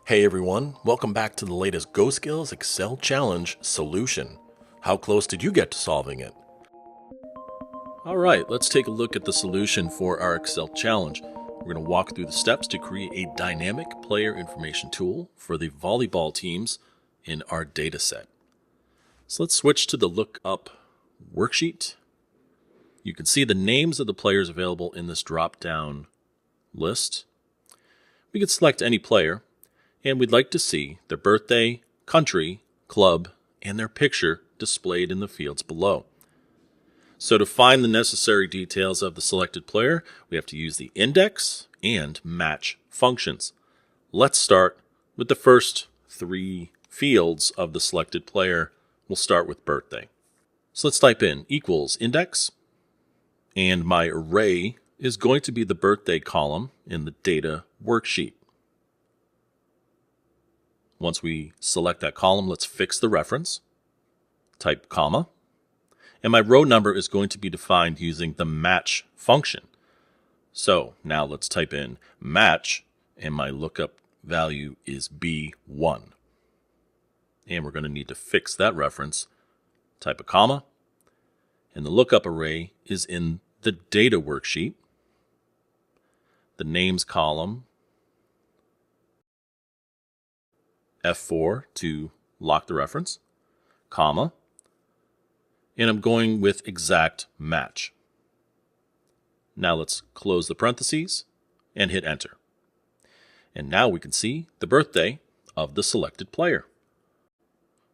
Hey everyone, welcome back to the latest GoSkills Excel Challenge solution. How close did you get to solving it? Alright, let's take a look at the solution for our Excel challenge. We're going to walk through the steps to create a dynamic player information tool for the volleyball teams in our data set. So let's switch to the Lookup worksheet. You can see the names of the players available in this drop-down list. We can select any player, and we'd like to see their birthday, country, club, and their picture displayed in the fields below. So to find the necessary details of the selected player, we have to use the index and match functions. Let's start with the first three fields of the selected player. We'll start with birthday. So let's type in equals index, and my array is going to be the birthday column in the data worksheet. Once we select that column, let's fix the reference, type comma, and my row number is going to be defined using the match function. So now let's type in match, and my lookup value is B1. And we're going to need to fix that reference, type a comma, and the lookup array is in the data worksheet. The names column, F4 to lock the reference, comma, and I'm going with exact match. Now let's close the parentheses and hit enter. And now we can see the birthday of the selected player.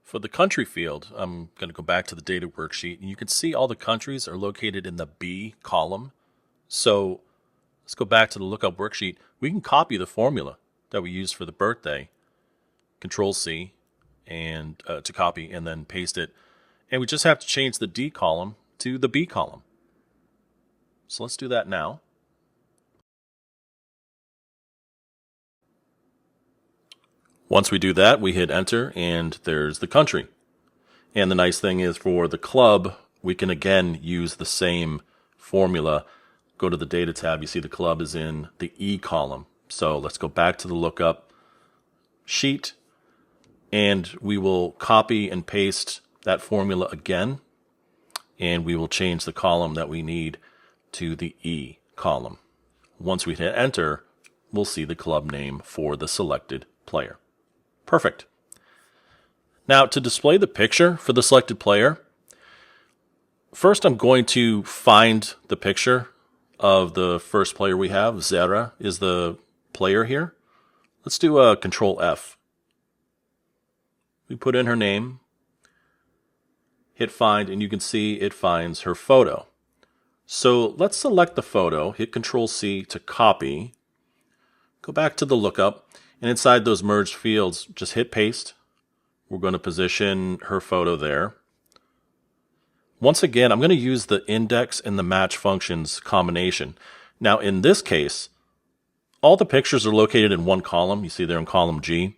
For the country field, I'm going to go back to the data worksheet, and you can see all the countries are located in the B column. So let's go back to the lookup worksheet. We can copy the formula that we used for the birthday, Control C, and to copy, and then paste it. And we just have to change the D column to the B column. So let's do that now. Once we do that, we hit enter, and there's the country. And the nice thing is for the club, we can again use the same formula. Go to the data tab, you see the club is in the E column. So let's go back to the lookup sheet, and we will copy and paste that formula again, and we will change the column that we need to the E column. Once we hit enter, we'll see the club name for the selected player. Perfect. Now to display the picture for the selected player, first I'm going to find the picture of the first player we have. Zara is the player here. Let's do a Control F. We put in her name, hit find, and you can see it finds her photo. So let's select the photo, hit Control C to copy, go back to the lookup, and inside those merged fields, just hit paste. We're going to position her photo there. Once again, I'm going to use the index and the match functions combination. Now in this case, all the pictures are located in one column. You see they're in column G.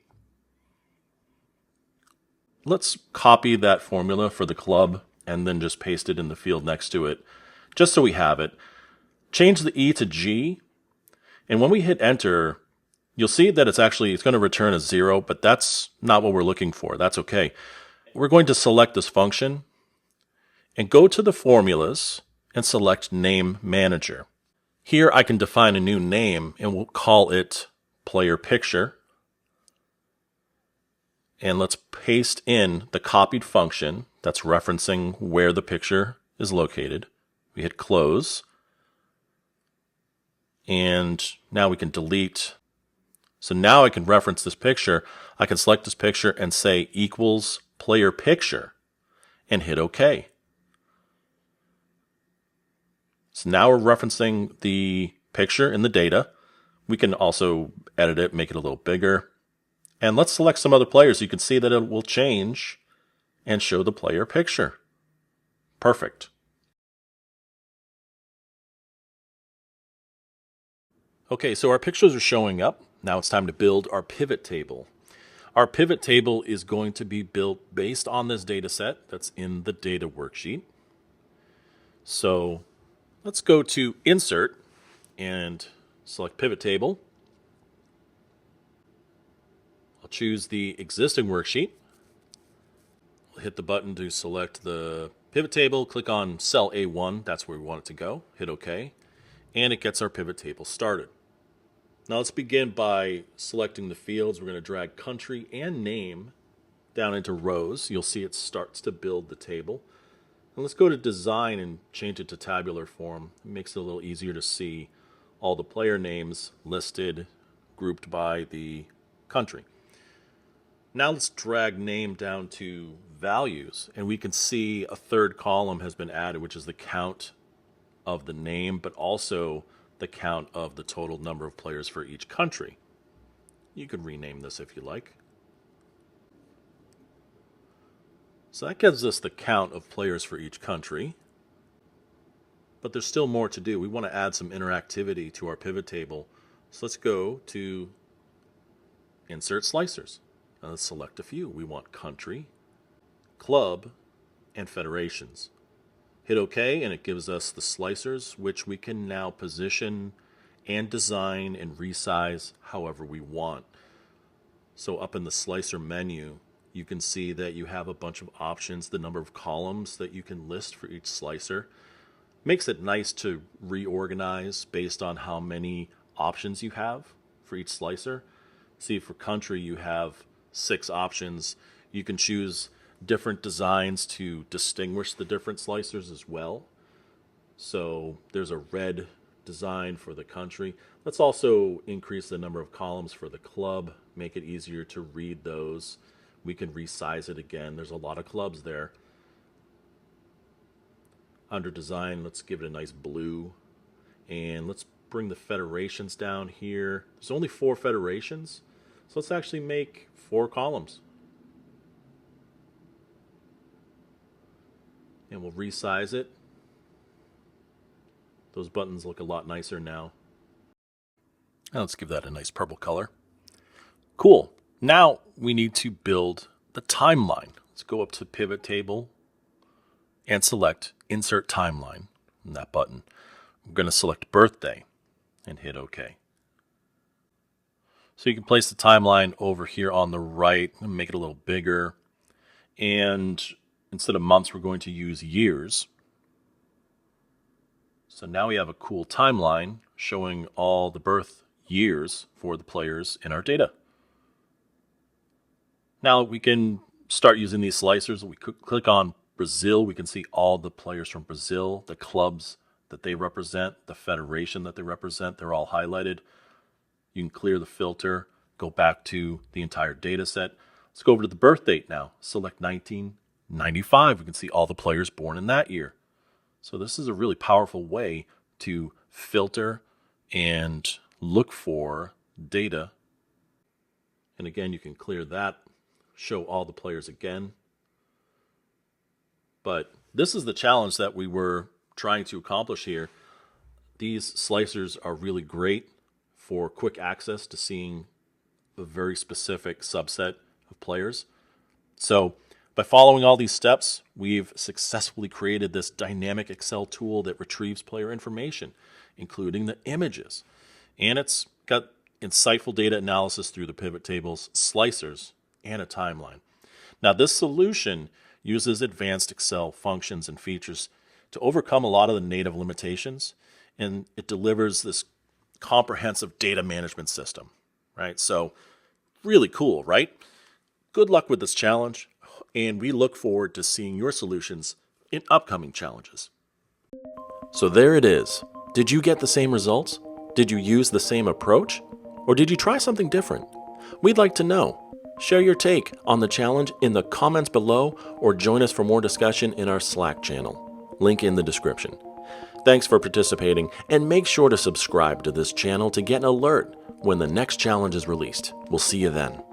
Let's copy that formula for the club and then just paste it in the field next to it, just so we have it. Change the E to G, and when we hit enter, you'll see that it's going to return a 0, but that's not what we're looking for. That's okay. We're going to select this function and go to the formulas and select Name Manager. Here I can define a new name, and we'll call it Player Picture. And let's paste in the copied function that's referencing where the picture is located. We hit close. And now we can delete. So now I can reference this picture. I can select this picture and say equals player picture and hit OK. So now we're referencing the picture in the data. We can also edit it, make it a little bigger. And let's select some other players. You can see that it will change and show the player picture. Perfect. Okay, so our pictures are showing up. Now it's time to build our pivot table. Our pivot table is going to be built based on this data set that's in the data worksheet. So let's go to Insert and select Pivot Table. I'll choose the existing worksheet. Hit the button to select the pivot table, click on cell A1, that's where we want it to go, hit OK, and it gets our pivot table started. Now let's begin by selecting the fields. We're going to drag country and name down into rows. You'll see it starts to build the table. And let's go to design and change it to tabular form. It makes it a little easier to see all the player names listed, grouped by the country. Now let's drag name down to values, and we can see a third column has been added, which is the count of the name, but also the count of the total number of players for each country. You could rename this if you like. So that gives us the count of players for each country. But there's still more to do. We want to add some interactivity to our pivot table. So let's go to Insert Slicers. Now let's select a few. We want country, club, and federations. Hit OK, and it gives us the slicers, which we can now position and design and resize however we want. So up in the slicer menu, you can see that you have a bunch of options, the number of columns that you can list for each slicer. Makes it nice to reorganize based on how many options you have for each slicer. See, for country, you have 6 options. You can choose different designs to distinguish the different slicers as well. So there's a red design for the country. Let's also increase the number of columns for the club, make it easier to read those. We can resize it again. There's a lot of clubs there. Under design, let's give it a nice blue. And let's bring the federations down here. There's only 4 federations, so let's actually make 4 columns. And we'll resize it. Those buttons look a lot nicer now. Now let's give that a nice purple color. Cool. Now we need to build the timeline. Let's go up to Pivot Table and select Insert Timeline in that button. I'm going to select birthday and hit OK. So you can place the timeline over here on the right and make it a little bigger. And instead of months, we're going to use years. So now we have a cool timeline showing all the birth years for the players in our data. Now we can start using these slicers. We click on Brazil. We can see all the players from Brazil, the clubs that they represent, the federation that they represent. They're all highlighted. You can clear the filter, go back to the entire data set. Let's go over to the birth date now. Select 1995. We can see all the players born in that year. So this is a really powerful way to filter and look for data. And again, you can clear that, show all the players again. But this is the challenge that we were trying to accomplish here. These slicers are really great for quick access to seeing a very specific subset of players. So by following all these steps, we've successfully created this dynamic Excel tool that retrieves player information, including the images. And it's got insightful data analysis through the pivot tables, slicers, and a timeline. Now, this solution uses advanced Excel functions and features to overcome a lot of the native limitations, and it delivers this comprehensive data management system, right? So really cool, right? Good luck with this challenge, and we look forward to seeing your solutions in upcoming challenges. So there it is. Did you get the same results? Did you use the same approach? Or did you try something different? We'd like to know. Share your take on the challenge in the comments below or join us for more discussion in our Slack channel. Link in the description. Thanks for participating, and make sure to subscribe to this channel to get an alert when the next challenge is released. We'll see you then.